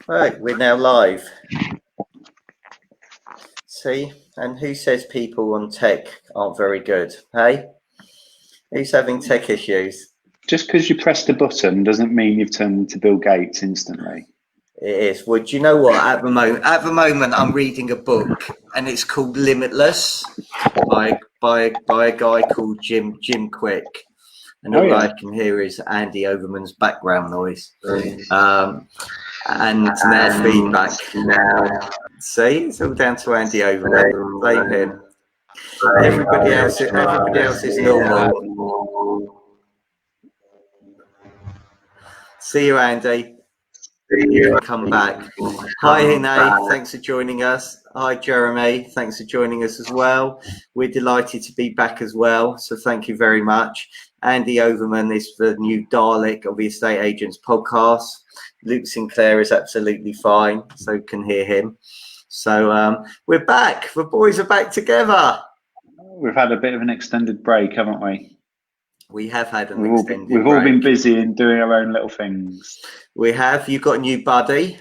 Right, we're now live. See, and who says people on tech aren't very good? Hey, who's having tech issues? Just because you pressed a button doesn't mean you've turned into Bill Gates instantly. It is. Well, do you know what? At the moment, I'm reading a book, and it's called Limitless by a guy called Jim Quick. And all I can hear is Andy Overman's background noise. And now feedback. See, it's all down to Andy Overman. Blame him. Everybody else is normal. See you, Andy. You can come back. Hi, Hine. Thanks for joining us. Hi, Jeremy. Thanks for joining us as well. We're delighted to be back as well. So thank you very much. Andy Overman is the new Dalek of the Estate Agents podcast. Luke Sinclair is absolutely fine, so can hear him. So we're back. The boys are back together. We've had a bit of an extended break, haven't we? We have had an extended break. We've all been busy in doing our own little things. We have. You got a new buddy?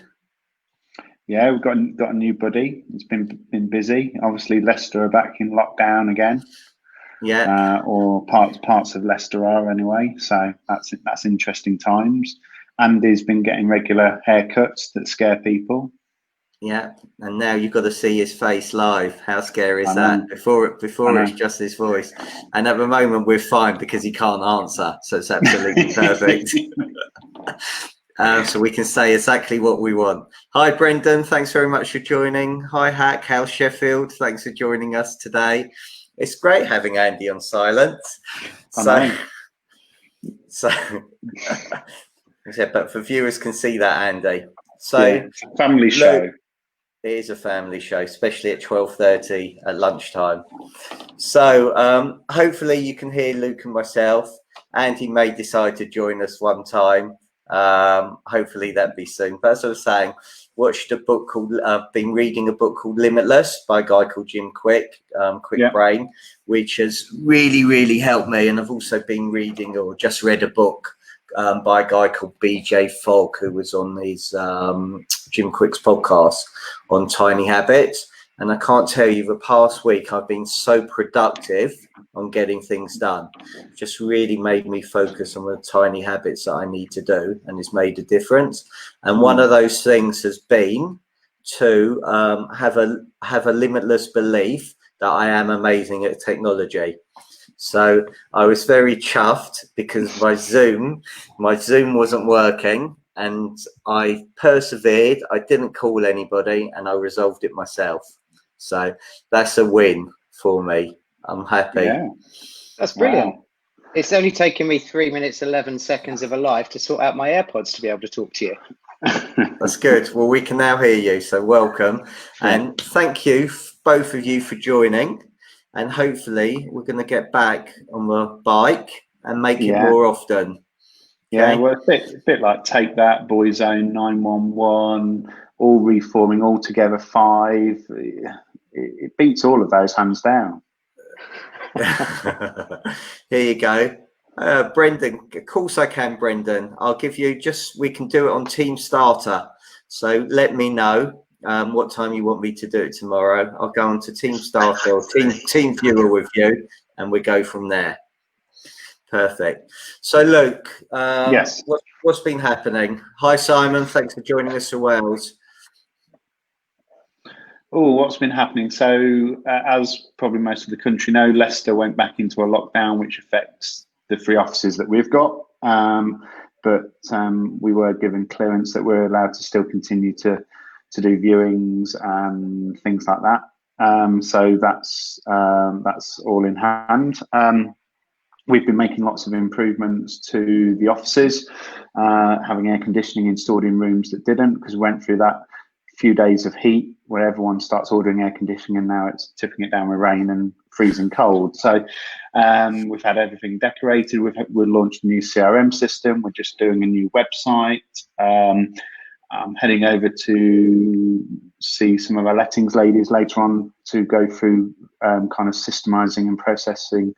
Yeah, we've got a new buddy. It's been busy. Obviously, Leicester are back in lockdown again. Yeah. Or parts of Leicester are anyway. So that's interesting times. Andy's been getting regular haircuts that scare people. Yeah, and now you've got to see his face live. How scary is that? Before it's just his voice. And at the moment we're fine because he can't answer, so it's absolutely perfect. So we can say exactly what we want. Hi, Brendan. Thanks very much for joining. Hi, Hack. How's Sheffield? Thanks for joining us today. It's great having Andy on silent. Yeah, but for viewers can see that, Andy. So it's a family show. It is a family show, especially at 12:30 at lunchtime. So hopefully you can hear Luke and myself. Andy may decide to join us one time. Hopefully that'd be soon. But as I was saying, I've been reading a book called Limitless by a guy called Jim Quick, Brain, which has really, really helped me. And I've also been reading or just read a book by a guy called BJ Fogg, who was on his Jim Quick's podcast on tiny habits. And I can't tell you, the past week I've been so productive on getting things done. Just really made me focus on the tiny habits that I need to do, and it's made a difference. And one of those things has been to have a limitless belief that I am amazing at technology. So I was very chuffed because my Zoom wasn't working, and I persevered. I didn't call anybody, and I resolved it myself. So that's a win for me. I'm happy. Yeah, that's brilliant. Wow. It's only taken me 3 minutes, 11 seconds of a life to sort out my AirPods to be able to talk to you. That's good. Well, we can now hear you. So welcome. Sure. And thank you, both of you, for joining. And hopefully we're going to get back on the bike and make it more often. Okay? Yeah, well, a bit like Take That, Boyzone, 911, all reforming, all together 5. It beats all of those hands down. Here you go. Brendan, of course I can, Brendan. I'll give you we can do it on Team Starter. So let me know what time you want me to do it tomorrow. I'll go on to Team Starter or Team Viewer with you, and we go from there. Perfect. So Luke, yes, what's been happening? Hi Simon, thanks for joining us from Wales. Oh, what's been happening? So as probably most of the country know, Leicester went back into a lockdown, which affects the 3 offices that we've got. But we were given clearance that we're allowed to still continue to do viewings and things like that. So that's all in hand. We've been making lots of improvements to the offices, having air conditioning installed in rooms that didn't, because we went through that few days of heat where everyone starts ordering air conditioning, and now it's tipping it down with rain and freezing cold. So we've had everything decorated. We've launched a new CRM system. We're just doing a new website. I'm heading over to see some of our lettings ladies later on to go through kind of systemizing and processing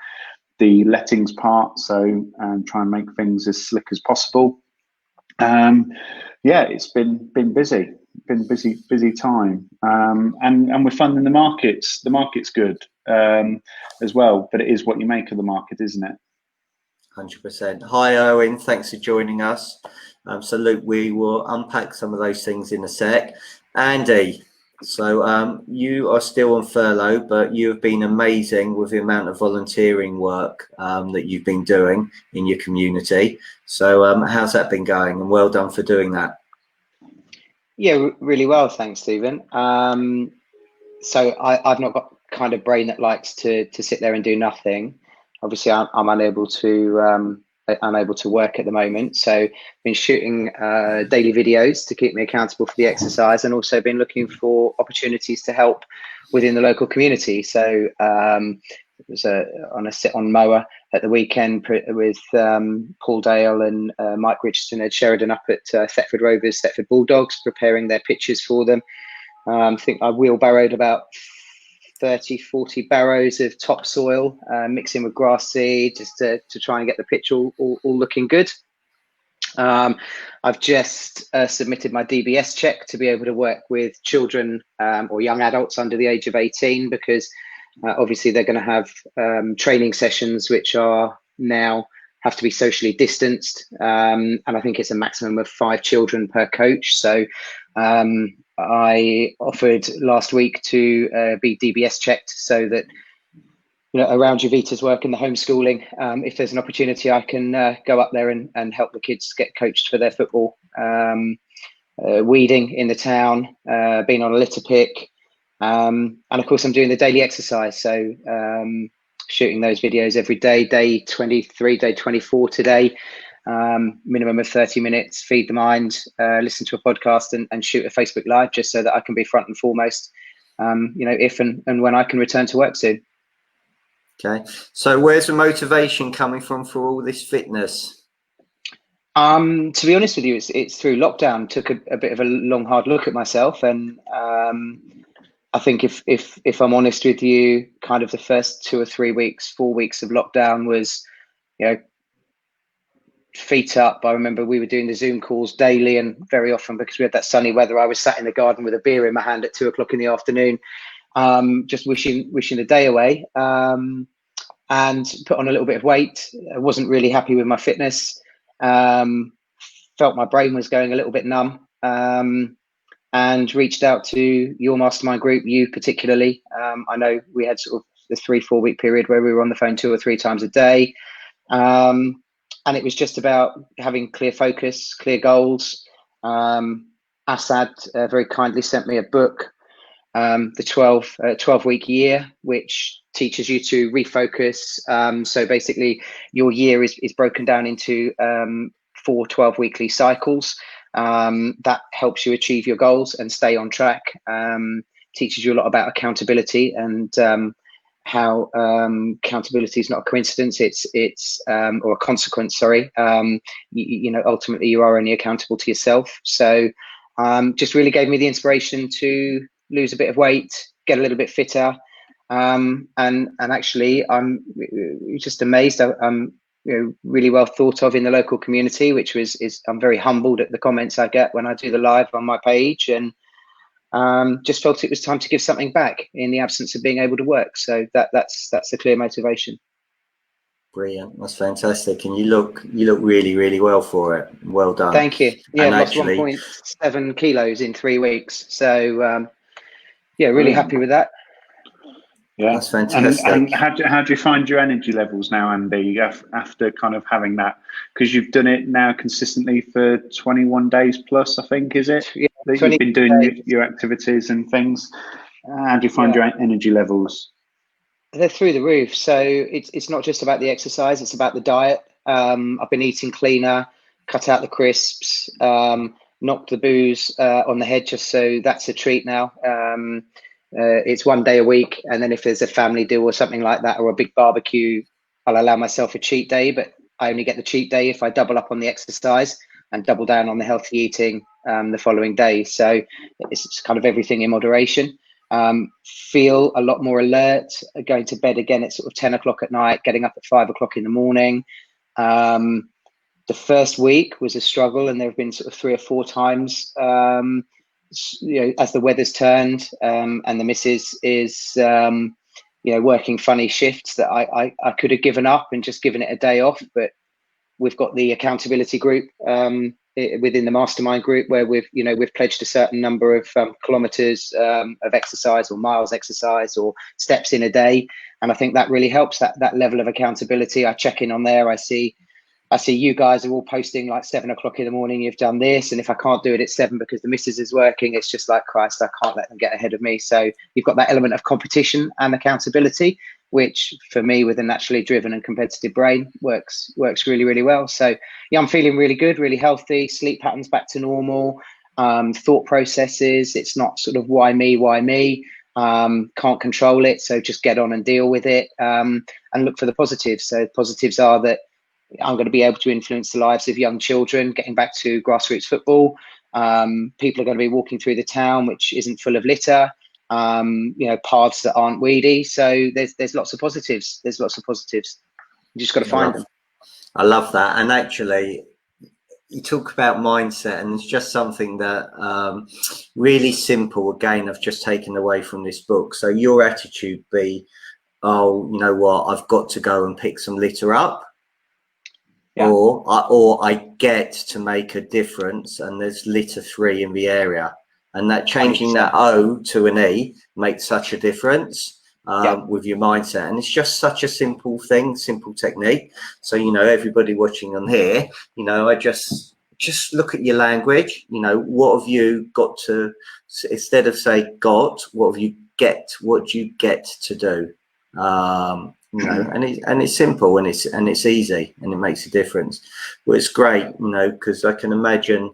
the lettings part, so try and make things as slick as possible. yeah, it's been busy time, and we're funding the markets. The market's good as well, but it is what you make of the market, isn't it? 100%. Hi, Owen. Thanks for joining us. So, Luke, we will unpack some of those things in a sec. Andy, so you are still on furlough, but you have been amazing with the amount of volunteering work that you've been doing in your community. So, how's that been going? And well done for doing that. Yeah, really well, thanks, Stephen. So I've not got kind of brain that likes to sit there and do nothing. Obviously, I'm unable to work at the moment. So been shooting daily videos to keep me accountable for the exercise, and also been looking for opportunities to help within the local community. So it was on a sit on mower at the weekend with Paul Dale and Mike Richardson, Ed Sheridan up at Thetford Rovers, Thetford Bulldogs, preparing their pitches for them. I think I wheelbarrowed about 30-40 barrows of topsoil, mixing with grass seed, just to try and get the pitch all looking good. I've just submitted my DBS check to be able to work with children or young adults under the age of 18, because obviously they're going to have training sessions which are now have to be socially distanced, and I think it's a maximum of 5 children per coach. So I offered last week to be DBS checked, so that around Jovita's work in the homeschooling, if there's an opportunity, I can go up there and help the kids get coached for their football. Weeding in the town, being on a litter pick, and of course I'm doing the daily exercise. So shooting those videos every day, day 23, day 24 today, minimum of 30 minutes, feed the mind, listen to a podcast and shoot a Facebook Live, just so that I can be front and foremost, if and when I can return to work soon. Okay, so where's the motivation coming from for all this fitness? To be honest with you, it's through lockdown. Took a bit of a long, hard look at myself, and I think if I'm honest with you, kind of the first 2 or 3 weeks, 4 weeks of lockdown was, feet up. I remember we were doing the Zoom calls daily, and very often, because we had that sunny weather, I was sat in the garden with a beer in my hand at 2 o'clock in the afternoon, just wishing the day away, and put on a little bit of weight. I wasn't really happy with my fitness. Felt my brain was going a little bit numb, and reached out to your mastermind group, you particularly. I know we had sort of the 3-4 week period where we were on the phone 2 or 3 times a day. And it was just about having clear focus, clear goals. Assad very kindly sent me a book, the 12-week year, which teaches you to refocus. So basically your year is broken down into 4 12-weekly cycles. That helps you achieve your goals and stay on track. Teaches you a lot about accountability, and how accountability is not a coincidence, it's or a consequence, sorry. Ultimately you are only accountable to yourself. So just really gave me the inspiration to lose a bit of weight, get a little bit fitter, and actually I'm just amazed. I'm really well thought of in the local community, which I'm very humbled at the comments I get when I do the live on my page, and just felt it was time to give something back in the absence of being able to work. So that's the clear motivation. Brilliant, that's fantastic, and you look really, really well for it. Well done. Thank you. Yeah, and I've lost 1.7 kilos in 3 weeks. So really happy with that. Yeah, that's fantastic. And how do you find your energy levels now, Andy, after kind of having that? Because you've done it now consistently for 21 days plus, I think, is it? Yeah, that you've been doing your activities and things. How do you find your energy levels? They're through the roof. So it's not just about the exercise; it's about the diet. I've been eating cleaner, cut out the crisps, knocked the booze on the head, just so that's a treat now. It's 1 day a week, and then if there's a family deal or something like that, or a big barbecue, I'll allow myself a cheat day, but I only get the cheat day if I double up on the exercise and double down on the healthy eating the following day. So it's kind of everything in moderation. Feel a lot more alert, going to bed again at sort of 10 o'clock at night, getting up at 5 o'clock in the morning. The first week was a struggle, and there have been sort of 3 or 4 times, as the weather's turned, and the missus is, working funny shifts that I could have given up and just given it a day off. But we've got the accountability group within the mastermind group where we've pledged a certain number of kilometers of exercise or miles exercise or steps in a day. And I think that really helps that level of accountability. I check in on there. I see you guys are all posting like 7 o'clock in the morning, you've done this. And if I can't do it at 7 because the missus is working, it's just like, Christ, I can't let them get ahead of me. So you've got that element of competition and accountability, which for me, with a naturally driven and competitive brain, works really, really well. So yeah, I'm feeling really good, really healthy, sleep patterns back to normal, thought processes. It's not sort of why me, can't control it. So just get on and deal with it, and look for the positives. So positives are that I'm going to be able to influence the lives of young children, getting back to grassroots football. People are going to be walking through the town, which isn't full of litter, paths that aren't weedy. So there's lots of positives. You just got to find them. I love that. And actually, you talk about mindset, and it's just something that really simple. Again, I've just taken away from this book. So your attitude be, oh, you know what, I've got to go and pick some litter up. Yeah. Or I get to make a difference, and there's litter 3 in the area, and that changing 100%. That O to an E makes such a difference with your mindset. And it's just such a simple thing, simple technique. So everybody watching on here, I just look at your language. What have you got to, instead of say got, what do you get to do? And it's simple, and it's easy, and it makes a difference. Well, it's great, because I can imagine,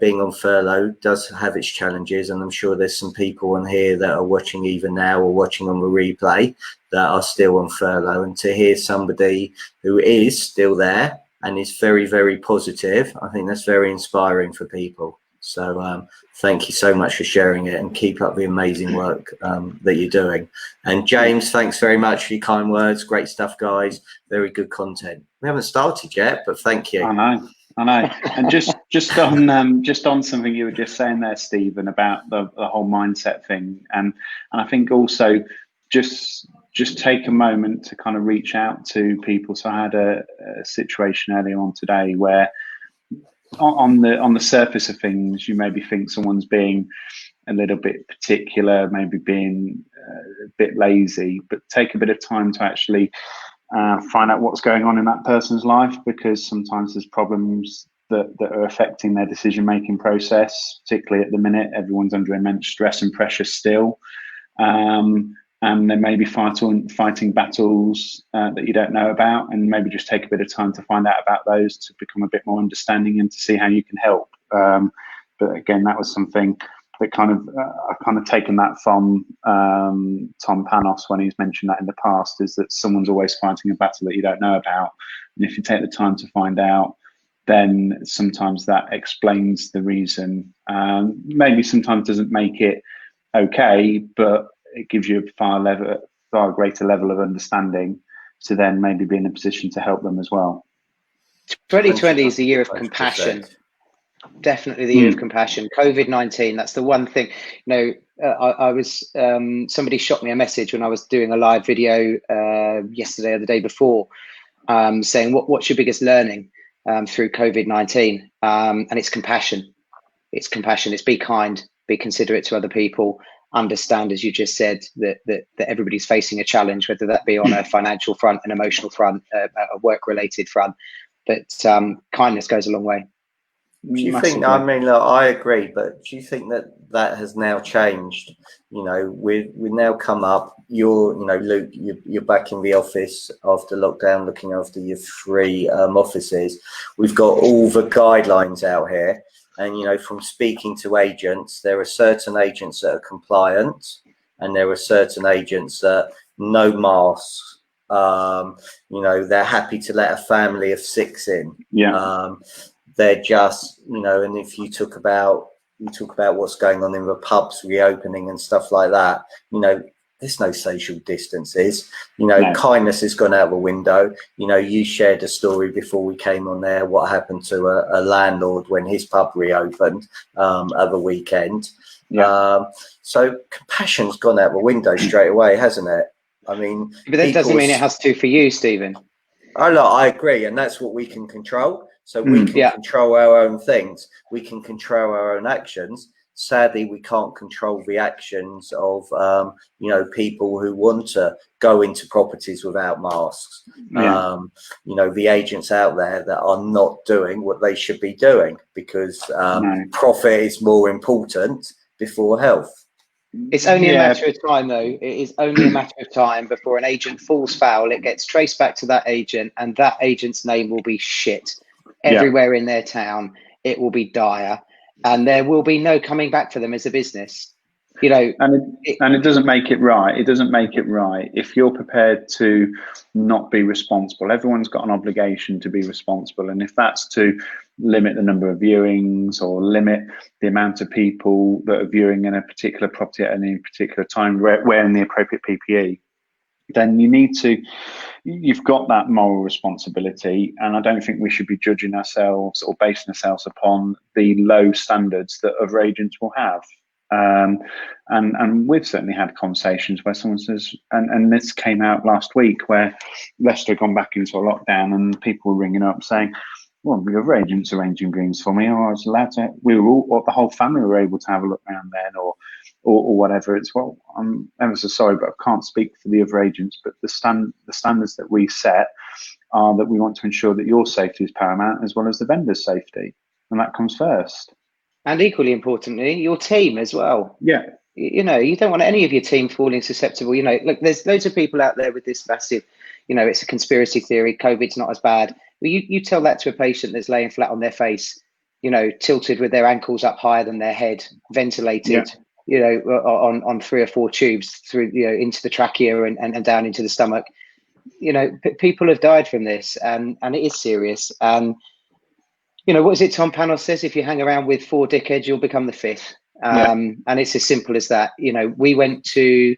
being on furlough does have its challenges, and I'm sure there's some people on here that are watching even now or watching on the replay that are still on furlough, and to hear somebody who is still there and is very, very positive, I think that's very inspiring for people. So thank you so much for sharing it, and keep up the amazing work that you're doing. And James, thanks very much for your kind words. Great stuff, guys. Very good content. We haven't started yet, but thank you. I know. And just on something you were just saying there, Stephen, about the whole mindset thing, and I think also just take a moment to kind of reach out to people. So I had a situation earlier on today where, on the surface of things, you maybe think someone's being a little bit particular, maybe being a bit lazy, but take a bit of time to actually find out what's going on in that person's life, because sometimes there's problems that are affecting their decision-making process. Particularly at the minute, everyone's under immense stress and pressure still, and they may be fighting battles that you don't know about, and maybe just take a bit of time to find out about those, to become a bit more understanding and to see how you can help. But again, that was something that I've kind of taken that from Tom Panos when he's mentioned that in the past, is that someone's always fighting a battle that you don't know about. And if you take the time to find out, then sometimes that explains the reason. Maybe sometimes doesn't make it okay, but it gives you a far greater level of understanding to then maybe be in a position to help them as well. 2020 is the year of compassion. Definitely the year of compassion. COVID-19, that's the one thing. I was somebody shot me a message when I was doing a live video yesterday or the day before, saying what's your biggest learning through COVID-19, and it's compassion. It's be kind, be considerate to other people, understand, as you just said, that everybody's facing a challenge, whether that be on a financial front, an emotional front, a work-related front, but kindness goes a long way. Do you think, look, I agree, but do you think that has now changed? We've now come up, Luke, you're back in the office after lockdown, looking after your 3 offices. We've got all the guidelines out here, and, from speaking to agents, there are certain agents that are compliant, and there are certain agents that no masks. They're happy to let a family of 6 in. Yeah. They're just, and if you talk about what's going on in the pubs reopening and stuff like that, there's no social distances. You know, No. kindness has gone out the window. You know, you shared a story before we came on there, what happened to a landlord when his pub reopened at the weekend. Yeah. So compassion's gone out the window straight away, hasn't it? I mean, But that doesn't mean it has to for you, Stephen. I agree, and that's what we can control. So we can control our own things. We can control our own actions. Sadly, we can't control the actions of you know, people who want to go into properties without masks. Yeah. You know, the agents out there that are not doing what they should be doing, because profit is more important before health. It's only a matter of time, though. It is only a matter of time before an agent falls foul. It gets traced back to that agent, and that agent's name will be shit everywhere in their town. It will be dire, and there will be no coming back for them as a business. You know, and it doesn't make it right. It doesn't make it right if you're prepared to not be responsible. Everyone's got an obligation to be responsible, and if that's to limit the number of viewings or limit the amount of people that are viewing in a particular property at any particular time, wearing the appropriate PPE, then you've got that moral responsibility. And I don't think we should be judging ourselves or basing ourselves upon the low standards that other agents will have. And we've certainly had conversations where someone says, and this came out last week, where Leicester had gone back into a lockdown and people were ringing up saying, well, the other agents arranging viewings for me, or I was allowed to, the whole family were able to have a look around then, or whatever. It's, well, I'm ever so sorry, but I can't speak for the other agents, but the standards that we set are that we want to ensure that your safety is paramount as well as the vendor's safety, and that comes first. And equally importantly, your team as well. Yeah. You know, you don't want any of your team falling susceptible. You know, look, there's loads of people out there with this massive, you know, it's a conspiracy theory, COVID's not as bad. Well, you tell that to a patient that's laying flat on their face, you know, tilted with their ankles up higher than their head, ventilated, you know, on 3 or 4 tubes through, you know, into the trachea and down into the stomach. You know, people have died from this, and it is serious. And you know, what is it Tom Panos says? If you hang around with 4 dickheads, you'll become the 5th. And it's as simple as that. You know, we went to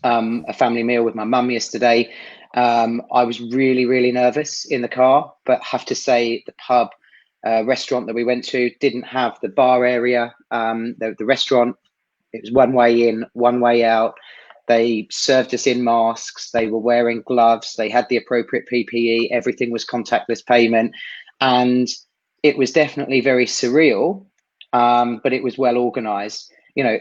a family meal with my mum yesterday. I was really, really nervous in the car, but have to say the pub restaurant that we went to didn't have the bar area. The restaurant, it was one way in, one way out. They served us in masks. They were wearing gloves. They had the appropriate PPE. Everything was contactless payment. And it was definitely very surreal, but it was well organized. You know,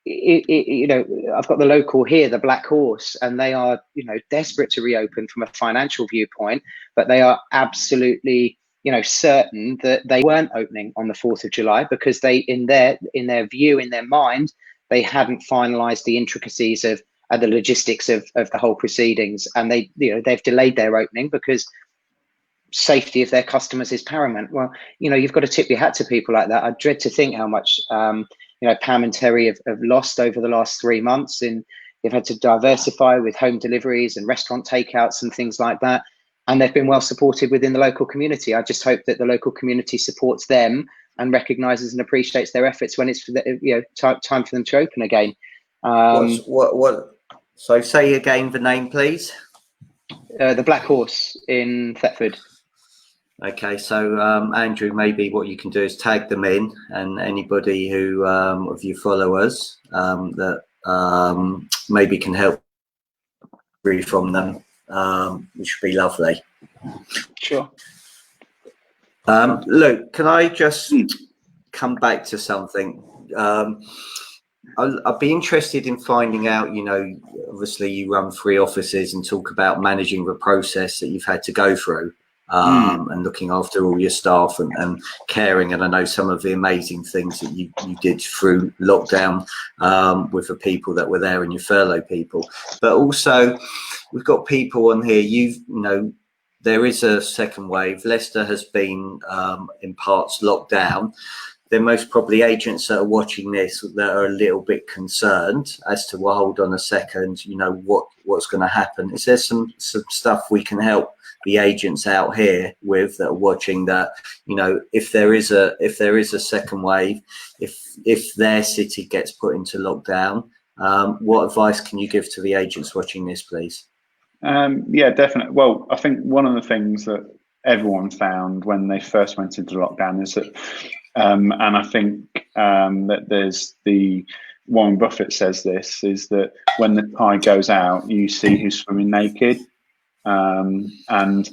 you know, I've got the local here, the Black Horse, and they are, you know, desperate to reopen from a financial viewpoint, but they are absolutely, you know, certain that they weren't opening on the 4th of July because they, in their view, in their mind, they hadn't finalized the intricacies of the logistics of the whole proceedings, and they, you know, they've delayed their opening because safety of their customers is paramount. Well, you know, you've got to tip your hat to people like that. I dread to think how much, you know, Pam and Terry have lost over the last 3 months, and they've had to diversify with home deliveries and restaurant takeouts and things like that. And they've been well supported within the local community. I just hope that the local community supports them and recognizes and appreciates their efforts when it's for the, you know, time for them to open again. So say again the name, please. The Black Horse in Thetford. Okay, so Andrew, maybe what you can do is tag them in, and anybody who of you followers that maybe can help read from them, which would be lovely. Sure. Luke, can I just come back to something? I'd be interested in finding out, you know, obviously you run 3 offices and talk about managing the process that you've had to go through. And looking after all your staff and caring, and I know some of the amazing things that you did through lockdown with the people that were there and your furlough people. But also we've got people on here, you know, there is a second wave. Leicester has been in parts locked down. There are most probably agents that are watching this that are a little bit concerned as to, well, hold on a second, you know, what's going to happen. Is there some stuff we can help the agents out here with that are watching, that, you know, if there is a second wave, if their city gets put into lockdown, What advice can you give to the agents watching this, please? Yeah, definitely. Well, I think one of the things that everyone found when they first went into lockdown is that, and I think that there's the Warren Buffett says this, is that when the tide goes out, you see who's swimming naked, and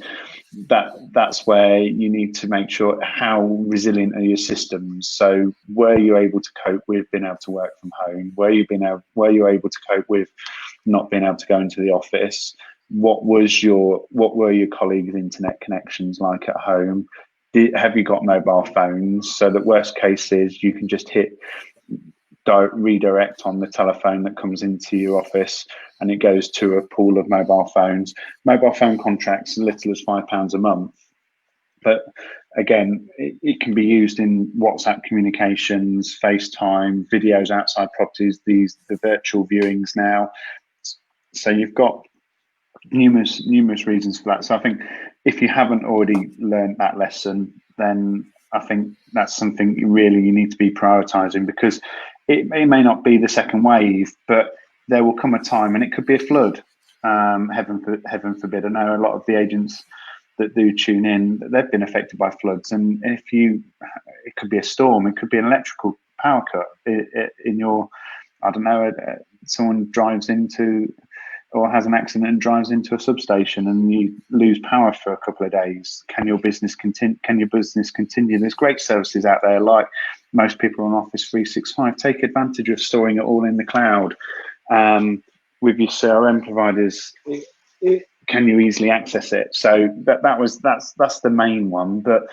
that's where you need to make sure how resilient are your systems. So were you able to cope with being able to work from home? Were you able to cope with not being able to go into the office? What were your colleagues' internet connections like at home? Have you got mobile phones, so that worst case is you can just hit redirect on the telephone that comes into your office and it goes to a pool of mobile phones. Mobile phone contracts as little as £5 a month, but again, it can be used in WhatsApp communications, FaceTime, videos outside properties, the virtual viewings now. So you've got numerous reasons for that. So I think if you haven't already learned that lesson, then I think that's something you need to be prioritizing, because it may not be the second wave, but there will come a time, and it could be a flood. Heaven forbid. I know a lot of the agents that do tune in, they've been affected by floods, and it could be a storm, it could be an electrical power cut in your, I don't know, someone drives into or has an accident and drives into a substation and you lose power for a couple of days. Can your business continue? There's great services out there, like most people on Office 365. Take advantage of storing it all in the cloud. With your CRM providers, can you easily access it? So that's the main one. But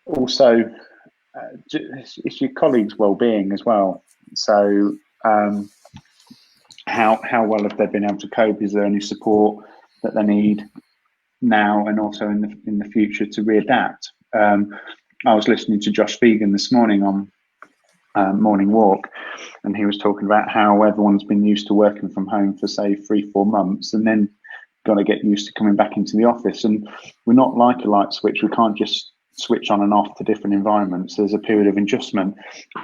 also, it's your colleagues' well-being as well. So how well have they been able to cope? Is there any support that they need now and also in the future to readapt? I was listening to Josh Vegan this morning on Morning Walk, and he was talking about how everyone's been used to working from home for say 3-4 months, and then got to get used to coming back into the office. And we're not like a light switch. We can't just switch on and off to different environments. There's a period of adjustment.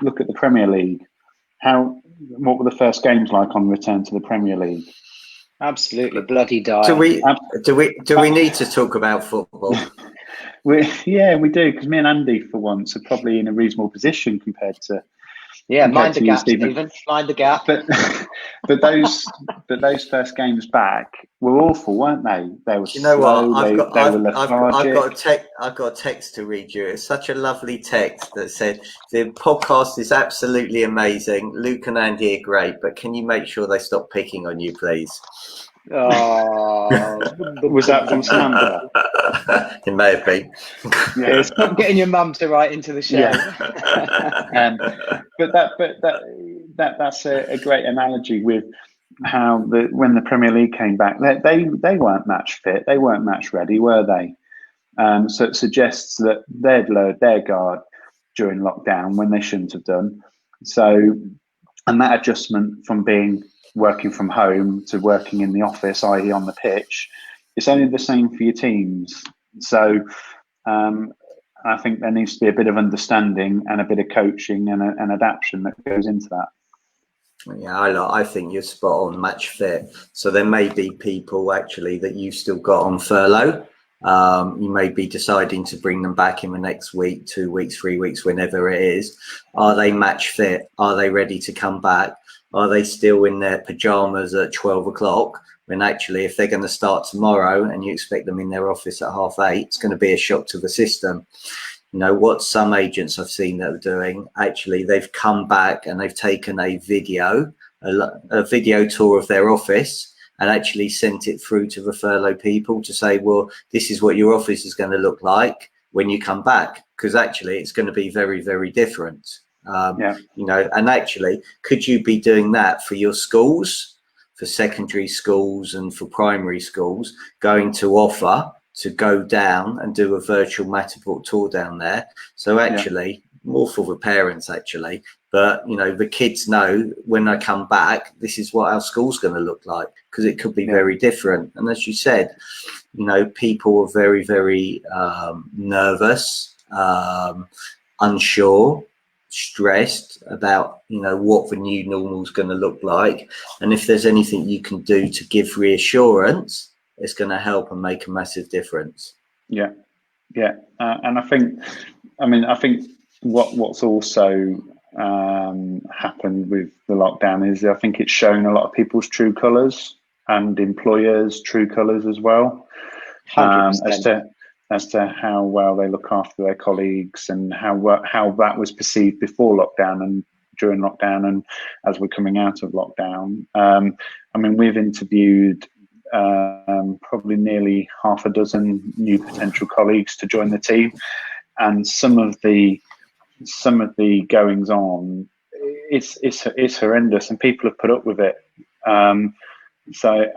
Look at the Premier League. What were the first games like on return to the Premier League? Absolutely bloody dire. Do we need to talk about football? We do, because me and Andy for once are probably in a reasonable position compared to mind the gap, Stephen. Mind the gap. But those first games back were awful, weren't they? They were. You know slow, what? I've got a text to read you. It's such a lovely text that said the podcast is absolutely amazing. Luke and Andy are great, but can you make sure they stop picking on you, please? Oh, was that from Samantha? It may have been. Yeah, stop getting your mum to write into the show. Yeah. But that's a great analogy with how when the Premier League came back, they weren't match fit, they weren't match ready, were they? So it suggests that they'd lowered their guard during lockdown when they shouldn't have done. So, and that adjustment from working from home to working in the office, i.e. on the pitch, it's only the same for your teams. So I think there needs to be a bit of understanding and a bit of coaching and adaptation that goes into that. Yeah, I think you're spot on, match fit. So there may be people actually that you've still got on furlough. You may be deciding to bring them back in the next week, 2 weeks, 3 weeks, whenever it is. Are they match fit? Are they ready to come back? Are they still in their pajamas at 12 o'clock? When actually, if they're going to start tomorrow and you expect them in their office at 8:30, it's going to be a shock to the system. You know, what some agents I've seen that are doing, actually, they've come back and they've taken a video tour of their office and actually sent it through to the furlough people to say, well, this is what your office is going to look like when you come back, because actually it's going to be very, very different. You know, and actually, could you be doing that for your schools, for secondary schools and for primary schools, going to offer to go down and do a virtual Matterport tour down there? So actually, more for the parents actually, but you know, the kids know when I come back, this is what our school's going to look like, because it could be very different. And as you said, you know, people are very, very nervous, unsure. stressed about, you know, what the new normal is going to look like, and if there's anything you can do to give reassurance, it's going to help and make a massive difference. Yeah, and I think what's also happened with the lockdown is I think it's shown a lot of people's true colours and employers' true colours as well, 100%. as to how well they look after their colleagues and how that was perceived before lockdown and during lockdown and as we're coming out of lockdown. I mean, we've interviewed probably nearly half a dozen new potential colleagues to join the team, and some of the goings on, it's horrendous, and people have put up with it. So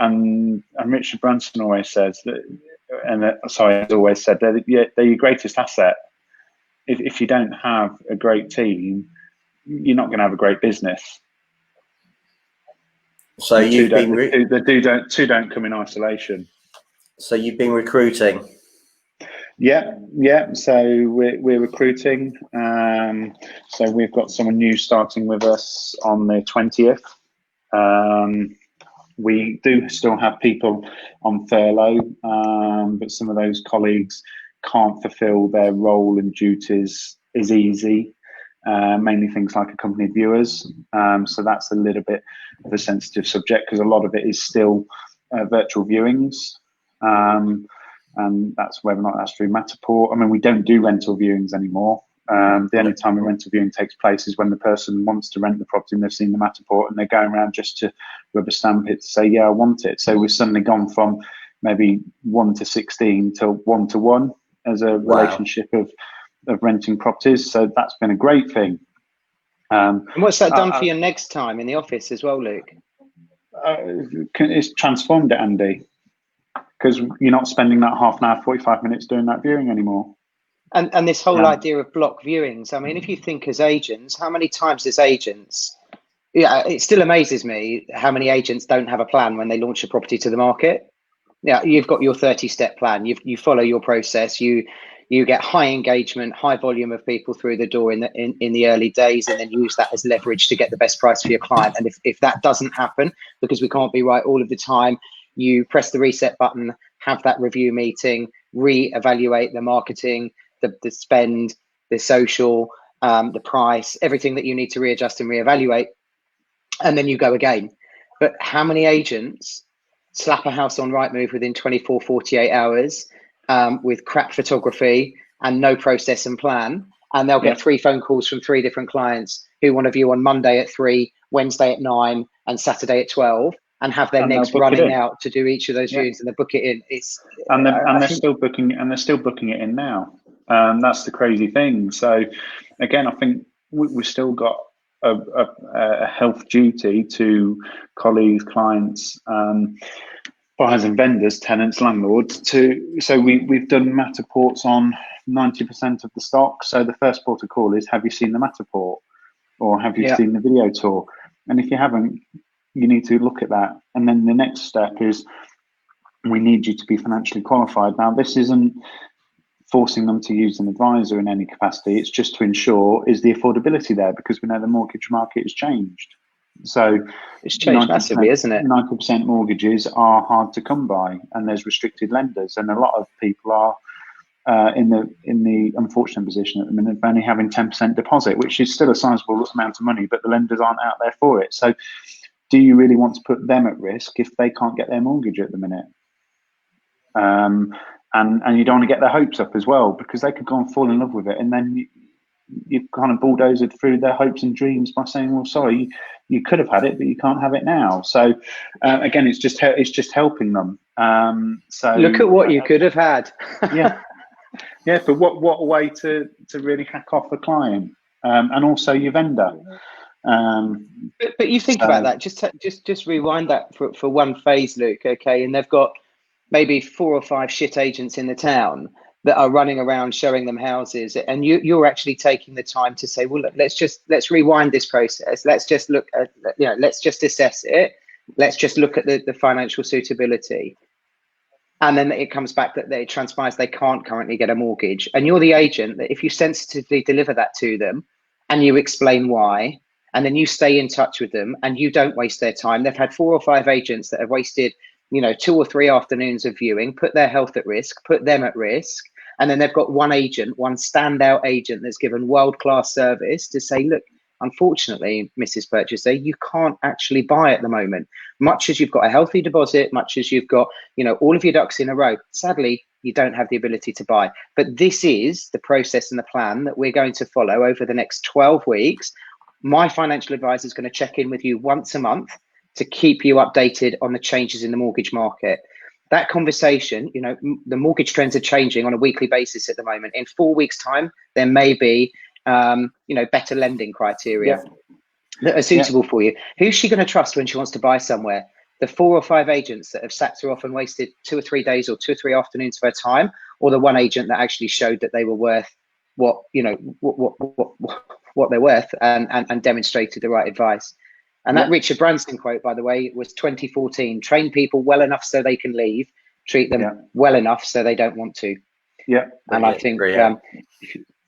Richard Branson always says that, has always said that they're your greatest asset. If you don't have a great team, you're not going to have a great business. So the two don't come in isolation. So you've been recruiting. Yeah. So we're recruiting. So we've got someone new starting with us on the 20th. We do still have people on furlough, but some of those colleagues can't fulfil their role and duties as easy. Mainly things like accompanied viewers. So that's a little bit of a sensitive subject because a lot of it is still virtual viewings. And that's whether or not that's through Matterport. I mean, we don't do rental viewings anymore. The only time a rental viewing takes place is when the person wants to rent the property and they've seen the Matterport and they're going around just to rubber stamp it to say, yeah, I want it. So we've suddenly gone from maybe 1 to 16 to 1 to 1 as a relationship of renting properties. So that's been a great thing. And what's that done for your next time in the office as well, Luke? It's transformed it, Andy, because you're not spending that half an hour, 45 minutes doing that viewing anymore. And this whole idea of block viewings, I mean, if you think as agents, how many times as agents, it still amazes me how many agents don't have a plan when they launch a property to the market. Yeah, you've got your 30-step plan. You follow your process. You get high engagement, high volume of people through the door in the early days, and then use that as leverage to get the best price for your client. And if that doesn't happen, because we can't be right all of the time, you press the reset button, have that review meeting, re-evaluate the marketing, the spend, the social, the price, everything that you need to readjust and reevaluate, and then you go again. But how many agents slap a house on Rightmove within 24, 48 hours with crap photography and no process and plan, and they'll get 3 phone calls from 3 different clients who want to view on Monday at 3, Wednesday at 9, and Saturday at 12, and have their necks running out to do each of those viewings, and they book it in. They're still booking it in now. That's the crazy thing. So again, I think we've still got a health duty to colleagues, clients, buyers and vendors, tenants, landlords. So we've done Matterports on 90% of the stock. So the first port of call is, have you seen the Matterport, or have you seen the video tour? And if you haven't, you need to look at that. And then the next step is, we need you to be financially qualified. Now, this isn't forcing them to use an advisor in any capacity. It's just to ensure, is the affordability there? Because we know the mortgage market has changed. So it's changed massively, isn't it? 90% mortgages are hard to come by, and there's restricted lenders, and a lot of people are in the unfortunate position at the minute of only having 10% deposit, which is still a sizable amount of money, but the lenders aren't out there for it. So do you really want to put them at risk if they can't get their mortgage at the minute? And you don't want to get their hopes up as well, because they could go and fall in love with it, and then you kind of bulldozed through their hopes and dreams by saying, well, sorry, you could have had it, but you can't have it now. So again, it's just helping them. So look at what you could have had. yeah, but what a way to really hack off a client, and also your vendor. But you think about that. Just rewind that for one phase, Luke. Okay, and they've got maybe 4 or 5 shit agents in the town that are running around showing them houses, and you're actually taking the time to say, well, look, let's rewind this process. Let's just look at, let's just assess it. Let's just look at the financial suitability. And then it comes back that it transpires they can't currently get a mortgage. And you're the agent that, if you sensitively deliver that to them, and you explain why, and then you stay in touch with them and you don't waste their time. They've had 4 or 5 agents that have wasted, 2 or 3 afternoons of viewing, put their health at risk, put them at risk. And then they've got one agent, one standout agent that's given world-class service to say, look, unfortunately, Mrs. Purchaser, you can't actually buy at the moment. Much as you've got a healthy deposit, much as you've got, all of your ducks in a row, sadly, you don't have the ability to buy. But this is the process and the plan that we're going to follow over the next 12 weeks. My financial advisor is going to check in with you once a month to keep you updated on the changes in the mortgage market. That conversation, the mortgage trends are changing on a weekly basis at the moment. In 4 weeks' time, there may be, better lending criteria that are suitable for you. Who's she going to trust when she wants to buy somewhere? The 4 or 5 agents that have sacked her off and wasted 2 or 3 days or 2 or 3 afternoons of her time, or the one agent that actually showed that they were worth what they're worth and demonstrated the right advice. And that Richard Branson quote, by the way, was 2014. Train people well enough so they can leave. Treat them well enough so they don't want to. Yeah. And I think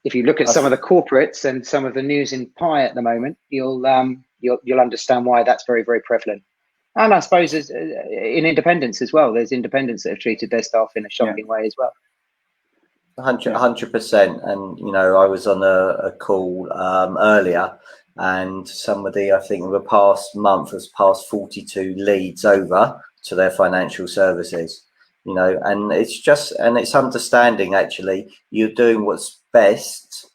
if you look at some of the corporates and some of the news in pie at the moment, you'll understand why that's very, very prevalent. And I suppose in independents as well, there's independents that have treated their staff in a shocking way as well. 100%. And I was on a call earlier, and somebody, I think in the past month, has passed 42 leads over to their financial services. And it's understanding, actually, you're doing what's best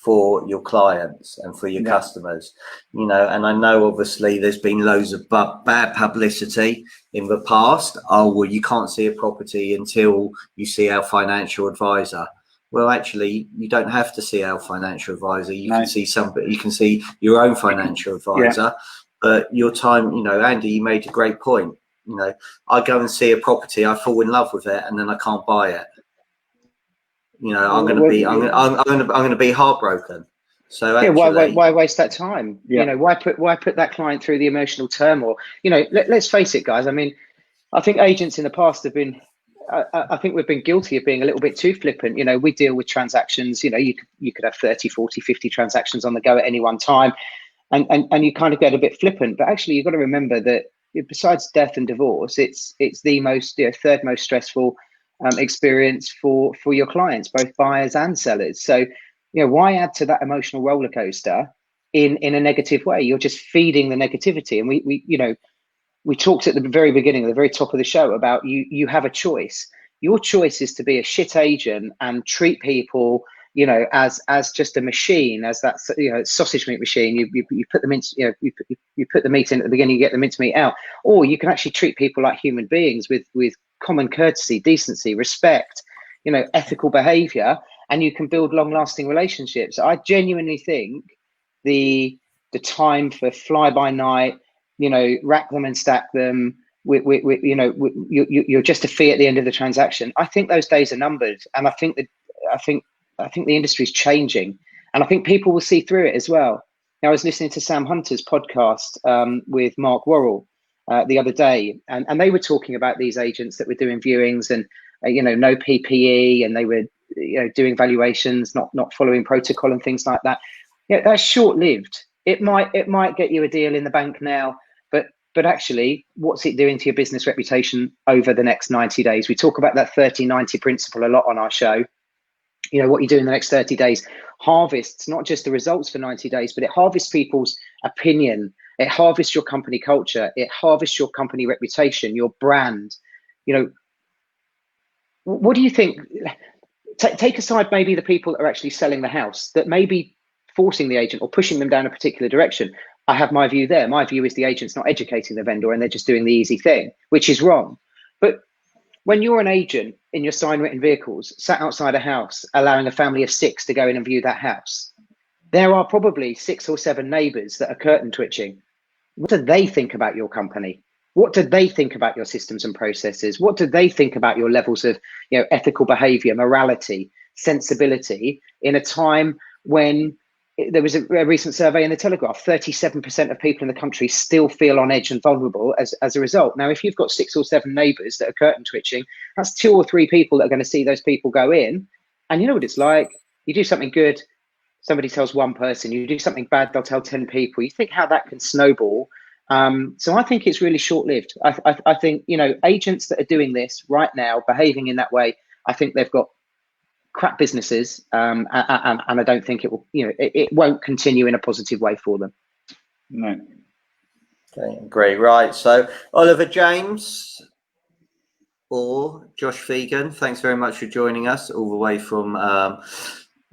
for your clients and for your customers, and I know obviously there's been loads of bad publicity in the past. Oh, well, you can't see a property until you see our financial advisor. Well, actually, you don't have to see our financial advisor. You can see you can see your own financial advisor. But your time, Andy, you made a great point. I go and see a property, I fall in love with it, and then I can't buy it. I'm going to be heartbroken. So actually, why waste that time? Why put that client through the emotional turmoil? Let's face it, guys. I mean, I think agents in the past have been. I think we've been guilty of being a little bit too flippant. We deal with transactions. You could have 30, 40, 50 transactions on the go at any one time, and you kind of get a bit flippant. But actually, you've got to remember that besides death and divorce, it's the most third most stressful experience for your clients, both buyers and sellers. So why add to that emotional roller coaster in a negative way? You're just feeding the negativity. And we talked at the very beginning, at the very top of the show, about you have a choice. Your choice is to be a shit agent and treat people as just a machine, as that sausage meat machine. You put them in, you put the meat in at the beginning, you get the mincemeat out. Or you can actually treat people like human beings with common courtesy, decency, respect, ethical behavior, and you can build long-lasting relationships. I genuinely think the time for fly-by-night, rack them and stack them, you're just a fee at the end of the transaction. I think those days are numbered, and I think the industry is changing, and I think people will see through it as well. Now, I was listening to Sam Hunter's podcast with Mark Worrell the other day, and they were talking about these agents that were doing viewings and no PPE, and they were doing valuations, not following protocol and things like that. That's short-lived. It might get you a deal in the bank now, but actually, what's it doing to your business reputation over the next 90 days? We talk about that 30-90 principle a lot on our show. What you do in the next 30 days harvests not just the results for 90 days, but it harvests people's opinion. It harvests your company culture. It harvests your company reputation, your brand. What do you think? Take aside maybe the people that are actually selling the house, that may be forcing the agent or pushing them down a particular direction. I have my view there. My view is the agent's not educating the vendor and they're just doing the easy thing, which is wrong. But when you're an agent in your sign written vehicles, sat outside a house, allowing a family of 6 to go in and view that house, there are probably 6 or 7 neighbors that are curtain twitching. What do they think about your company? What do they think about your systems and processes? What do they think about your levels of ethical behavior, morality, sensibility in a time when there was a recent survey in the Telegraph, 37% of people in the country still feel on edge and vulnerable as a result. Now, if you've got 6 or 7 neighbours that are curtain twitching, that's 2 or 3 people that are going to see those people go in. And you know what it's like. You do something good, somebody tells one person, you do something bad, they'll tell 10 people. You think how that can snowball. So I think it's really short-lived. I think, you know, agents that are doing this right now, behaving in that way, I think they've got crap businesses, and I don't think it will, you know, it won't continue in a positive way for them. No. Okay, great. Right. So Oliver James or Josh Fegan, thanks very much for joining us all the way from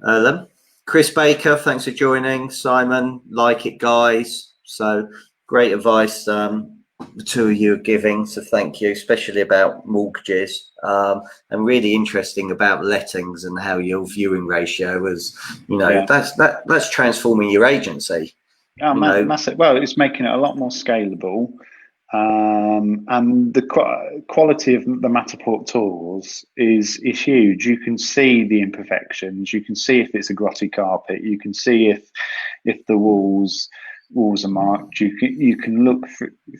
Earlham. Chris Baker, thanks for joining. Simon, like it, guys. So great advice the two of you are giving. So thank you, especially about mortgages, and really interesting about lettings and how your viewing ratio is, you know, that's transforming your agency. Oh, massive. Well, it's making it a lot more scalable, and the quality of the Matterport tools is huge. You can see the imperfections. You can see if it's a grotty carpet. You can see if the walls are marked. You can look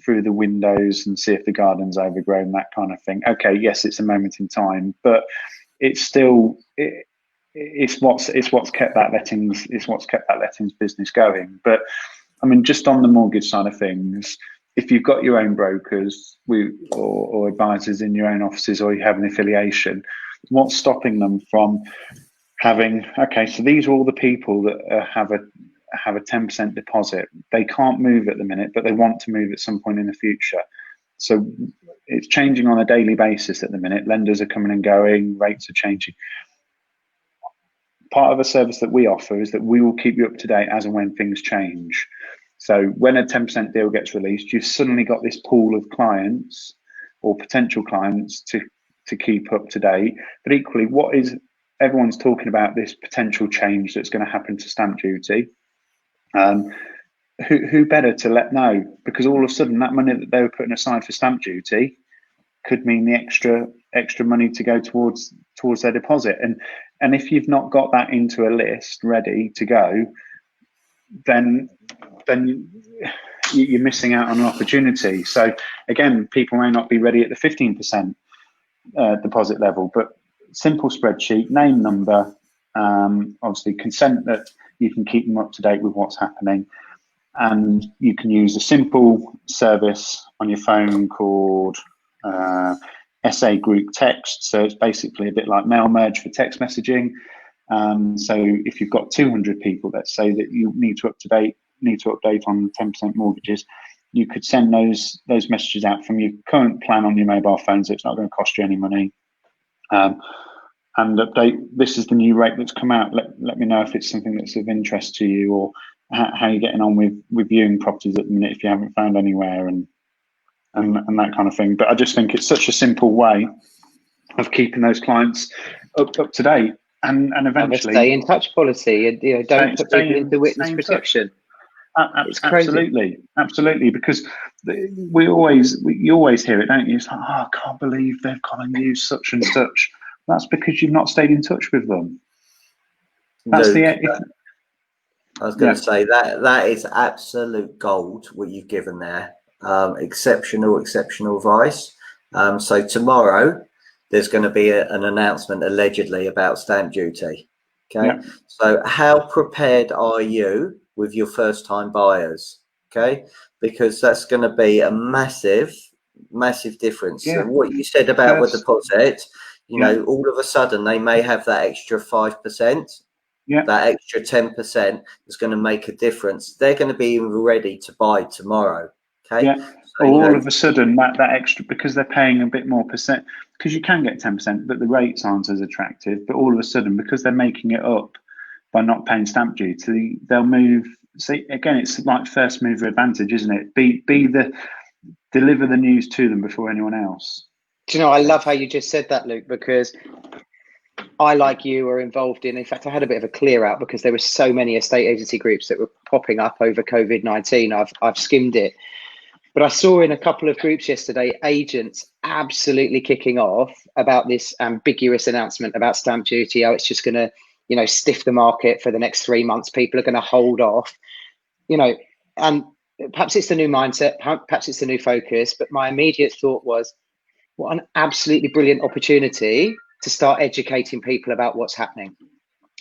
through the windows and see if the garden's overgrown, that kind of thing. Okay, yes, it's a moment in time, but it's still it's what's kept that lettings business going. But I mean, just on the mortgage side of things, if you've got your own brokers or advisors in your own offices, or you have an affiliation, what's stopping them from having, okay, so these are all the people that have a 10% deposit. They can't move at the minute, but they want to move at some point in the future. So it's changing on a daily basis at the minute. Lenders are coming and going, rates are changing. Part of a service that we offer is that we will keep you up to date as and when things change. So when a 10% deal gets released, you've suddenly got this pool of clients or potential clients to keep up to date. But equally, everyone's talking about this potential change that's going to happen to stamp duty. Who better to let know? Because all of a sudden that money that they were putting aside for stamp duty could mean the extra money to go towards their deposit. And if you've not got that into a list ready to go, then you're missing out on an opportunity. So again, people may not be ready at the 15% deposit level, but simple spreadsheet, name, number, obviously consent that you can keep them up to date with what's happening. And you can use a simple service on your phone called SA Group Text. So it's basically a bit like Mail Merge for text messaging. So if you've got 200 people, let's say, that you need to update on 10% mortgages, you could send those messages out from your current plan on your mobile phone, so it's not going to cost you any money. And update, this is the new rate that's come out. Let me know if it's something that's of interest to you, or how you're getting on with viewing properties at the minute if you haven't found anywhere, and that kind of thing. But I just think it's such a simple way of keeping those clients up to date, and eventually stay in touch policy, and you know, don't put people into witness protection. It's crazy. Absolutely, because you always hear it, don't you? It's like, oh, I can't believe they've gone and used such and such. That's because you've not stayed in touch with them. That's Luke, I was going to say that is absolute gold what you've given there. Exceptional advice. So tomorrow there's going to be an announcement allegedly about stamp duty. Okay. Yeah. So how prepared are you with your first time buyers? Okay. Because that's going to be a massive difference. Yeah. So what you said about the deposit, you know, all of a sudden they may have that extra 5%. Yeah. That extra 10% is going to make a difference. They're going to be ready to buy tomorrow. Okay. Yeah. So, all of a sudden that extra, because they're paying a bit more percent, because you can get 10%, but the rates aren't as attractive. But all of a sudden, because they're making it up by not paying stamp duty, they'll move. See, again, it's like first mover advantage, isn't it? Deliver the news to them before anyone else. Do you know, I love how you just said that, Luke, because I, like you, are involved in fact, I had a bit of a clear out because there were so many estate agency groups that were popping up over COVID-19. I've skimmed it. But I saw in a couple of groups yesterday, agents absolutely kicking off about this ambiguous announcement about stamp duty. Oh, it's just going to, you know, stiff the market for the next 3 months. People are going to hold off, you know, and perhaps it's the new mindset, perhaps it's the new focus. But my immediate thought was, what an absolutely brilliant opportunity to start educating people about what's happening.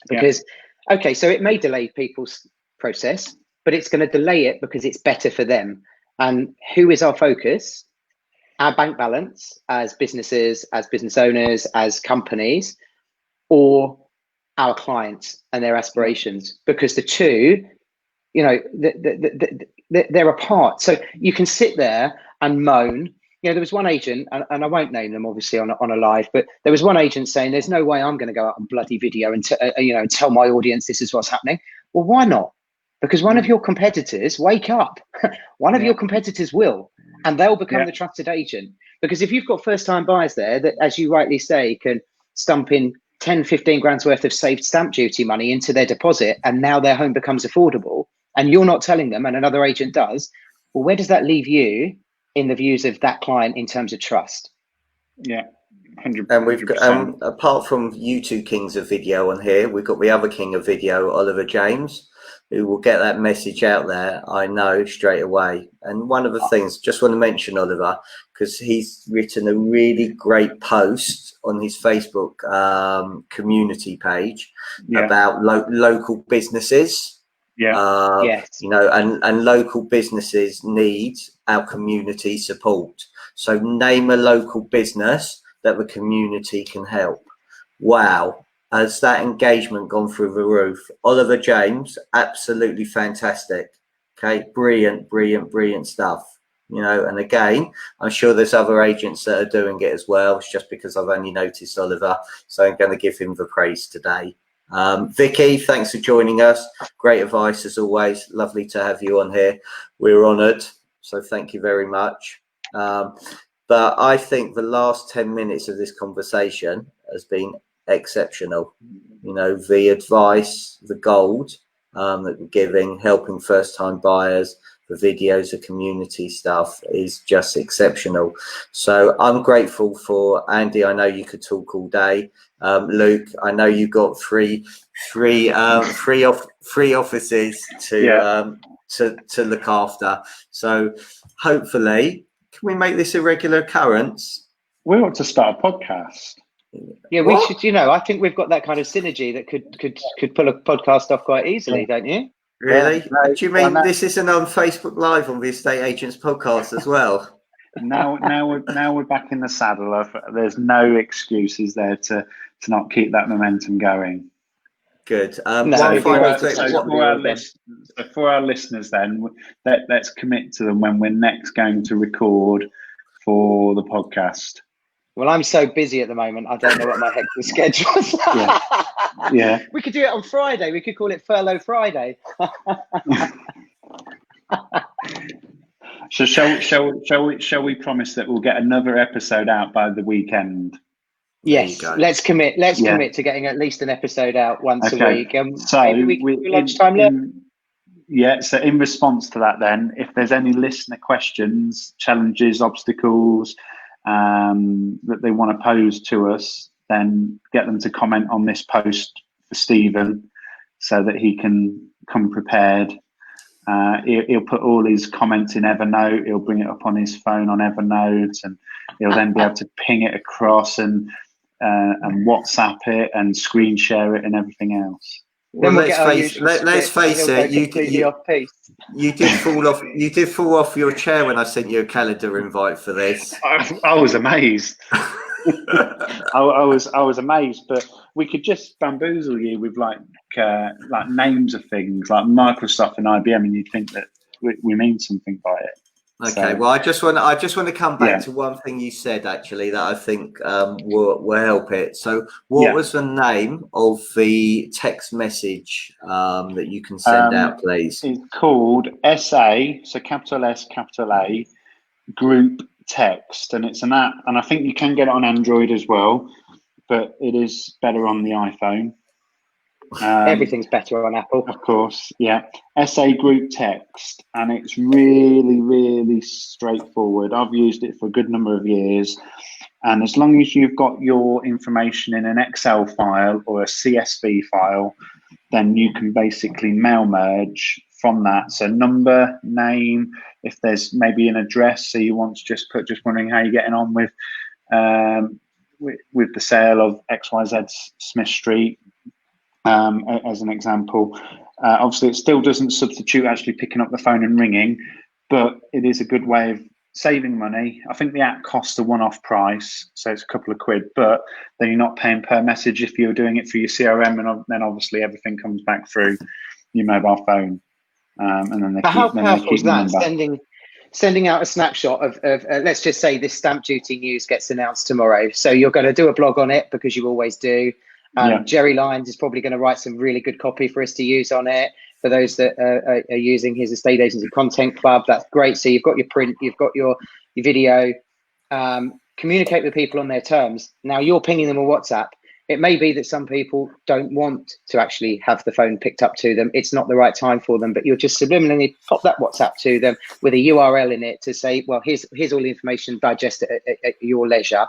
Because Okay, so it may delay people's process, but it's going to delay it because it's better for them. And who is our focus? Our bank balance as businesses, as business owners, as companies, or our clients and their aspirations? Because the two, you know, they're apart. So you can sit there and moan. You know, there was one agent, and I won't name them obviously on a live, but there was one agent saying, "There's no way I'm going to go out on bloody video and tell my audience this is what's happening." Well, why not? Because one of your competitors, wake up. One of your competitors will, and they'll become the trusted agent. Because if you've got first-time buyers there that, as you rightly say, can stump in 10, 15 grand's worth of saved stamp duty money into their deposit, and now their home becomes affordable, and you're not telling them, and another agent does, well, where does that leave you in the views of that client in terms of trust? Yeah, 100%. And we've got, apart from you two kings of video on here, we've got the other king of video, Oliver James, who will get that message out there, I know, straight away. And one of the things, just want to mention Oliver, because he's written a really great post on his Facebook community page about local businesses. Yes. You know, and local businesses need our community support. So name a local business that the community can help. Wow, has that engagement gone through the roof? Oliver James, absolutely fantastic. Okay, brilliant stuff. You know, and again, I'm sure there's other agents that are doing it as well. It's just because I've only noticed Oliver, so I'm going to give him the praise today. Vicky, thanks for joining us. Great advice as always. Lovely to have you on here. We're honoured, so thank you very much. But I think the last 10 minutes of this conversation has been exceptional. You know, the advice, the gold that we're giving, helping first-time buyers, the videos, the community stuff is just exceptional. So I'm grateful for Andy. I know you could talk all day. Luke, I know you got three offices to look after. So hopefully, can we make this a regular occurrence? We want to start a podcast. Yeah, we should. You know, I think we've got that kind of synergy that could pull a podcast off quite easily, don't you? Really? Do you mean this isn't on Facebook Live on the Estate Agents podcast as well? Now we're back in the saddle. There's no excuses there to not keep that momentum going. Good. For our listeners, then let's commit to them when we're next going to record for the podcast. Well, I'm so busy at the moment. I don't know what my hectic schedule is. Yeah. We could do it on Friday. We could call it Furlough Friday. So shall we promise that we'll get another episode out by the weekend? Yes, let's commit. Let's commit to getting at least an episode out once a week. So maybe we can do lunchtime. So in response to that, then, if there's any listener questions, challenges, obstacles that they want to pose to us, then get them to comment on this post for Stephen so that he can come prepared. He'll put all his comments in Evernote. He'll bring it up on his phone on Evernote, and he'll then be able to ping it across and WhatsApp it and screen share it and everything else. Well, let's face it. You did fall off your chair when I sent you a calendar invite for this. I was amazed. I was amazed, but we could just bamboozle you with like names of things like Microsoft and IBM, and you'd think that we mean something by it. Okay, so, well, I just want to come back to one thing you said actually that I think will help it. So, what was the name of the text message that you can send out, please? It's called SA, so capital S, capital A, Group Text, and it's an app, and I think you can get it on Android as well, but it is better on the iPhone. Everything's better on Apple, of course. SA Group Text, and it's really straightforward. I've used it for a good number of years, and as long as you've got your information in an Excel file or a CSV file, then you can basically mail merge from that. So number, name, if there's maybe an address, so you want to just wondering how you're getting on with the sale of XYZ Smith Street, as an example. Obviously, it still doesn't substitute actually picking up the phone and ringing, but it is a good way of saving money. I think the app costs a one-off price, so it's a couple of quid, but then you're not paying per message if you're doing it for your CRM, and then obviously everything comes back through your mobile phone, and then they How keep powerful is the that? number. Sending out a snapshot of let's just say this stamp duty news gets announced tomorrow. So you're going to do a blog on it because you always do. Jerry Lyons is probably going to write some really good copy for us to use on it. For those that are using his estate agency content club, that's great. So you've got your print, you've got your video. Communicate with people on their terms. Now you're pinging them on WhatsApp. It may be that some people don't want to actually have the phone picked up to them. It's not the right time for them, but you'll just subliminally pop that WhatsApp to them with a URL in it to say, well, here's all the information, digest it at your leisure.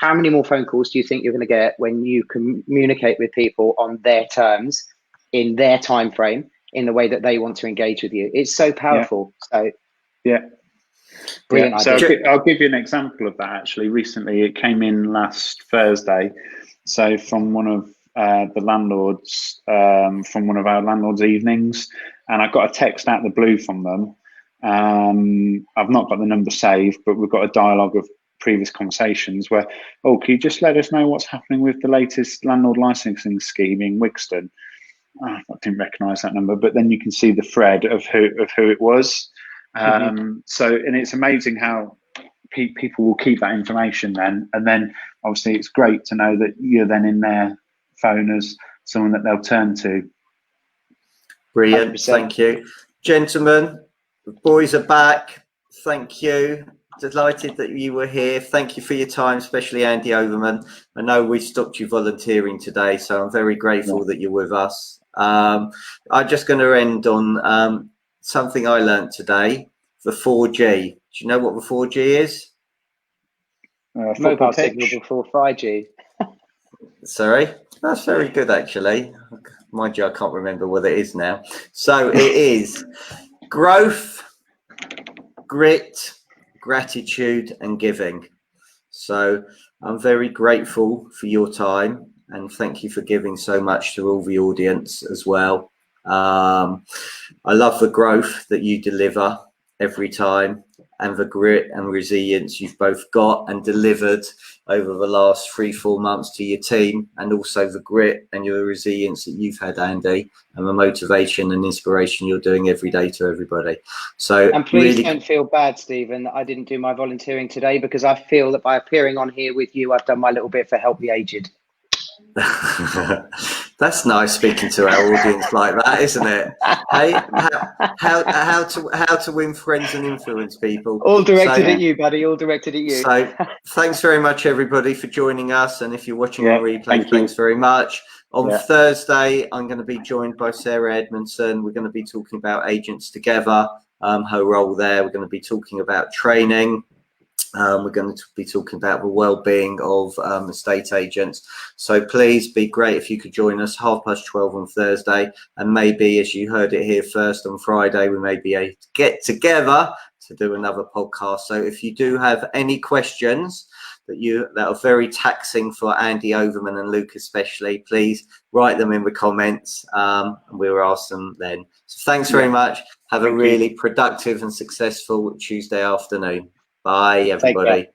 How many more phone calls do you think you're going to get when you communicate with people on their terms, in their time frame, in the way that they want to engage with you? It's so powerful. So brilliant idea. So I'll give you an example of that. Actually, recently it came in last Thursday. So from one of the landlords, from one of our landlords' evenings, and I got a text out of the blue from them. I've not got the number saved, but we've got a dialogue of previous conversations where, oh, can you just let us know what's happening with the latest landlord licensing scheme in Wixton? I didn't recognise that number, but then you can see the thread of who it was. So, and it's amazing how people will keep that information then, and then obviously it's great to know that you're then in their phone as someone that they'll turn to. Brilliant. 100%. Thank you, gentlemen. The boys are back. Thank you. Delighted that you were here. Thank you for your time, especially Andy Overman. I know we stopped you volunteering today, so I'm very grateful that you're with us. I'm just going to end on something I learned today, the 4G. Do you know what the 4G is? Mobile signal before 5G. Sorry? That's very good, actually. Mind you, I can't remember what it is now. So it is growth, grit, gratitude, and giving. So I'm very grateful for your time, and thank you for giving so much to all the audience as well. I love the growth that you deliver every time, and the grit and resilience you've both got and delivered over the last 3-4 months to your team, and also the grit and your resilience that you've had, Andy, and the motivation and inspiration you're doing every day to everybody. So, and please really don't feel bad, Stephen, that I didn't do my volunteering today, because I feel that by appearing on here with you, I've done my little bit for Help the Aged. That's nice speaking to our audience like that, isn't it? Hey, how to win friends and influence people. All directed at you, buddy. All directed at you. So thanks very much, everybody, for joining us. And if you're watching on replay, thanks very much. On Thursday, I'm going to be joined by Sarah Edmondson. We're going to be talking about Agents Together, her role there. We're going to be talking about training. We're going to be talking about the well-being of estate agents. So please be great if you could join us 12:30 on Thursday, and maybe, as you heard it here first, on Friday we may be able to get together to do another podcast. So if you do have any questions that are very taxing for Andy Overman and Luke especially, please write them in the comments, and we'll ask them then. So thanks very much. Have a really productive and successful Tuesday afternoon. Bye, everybody.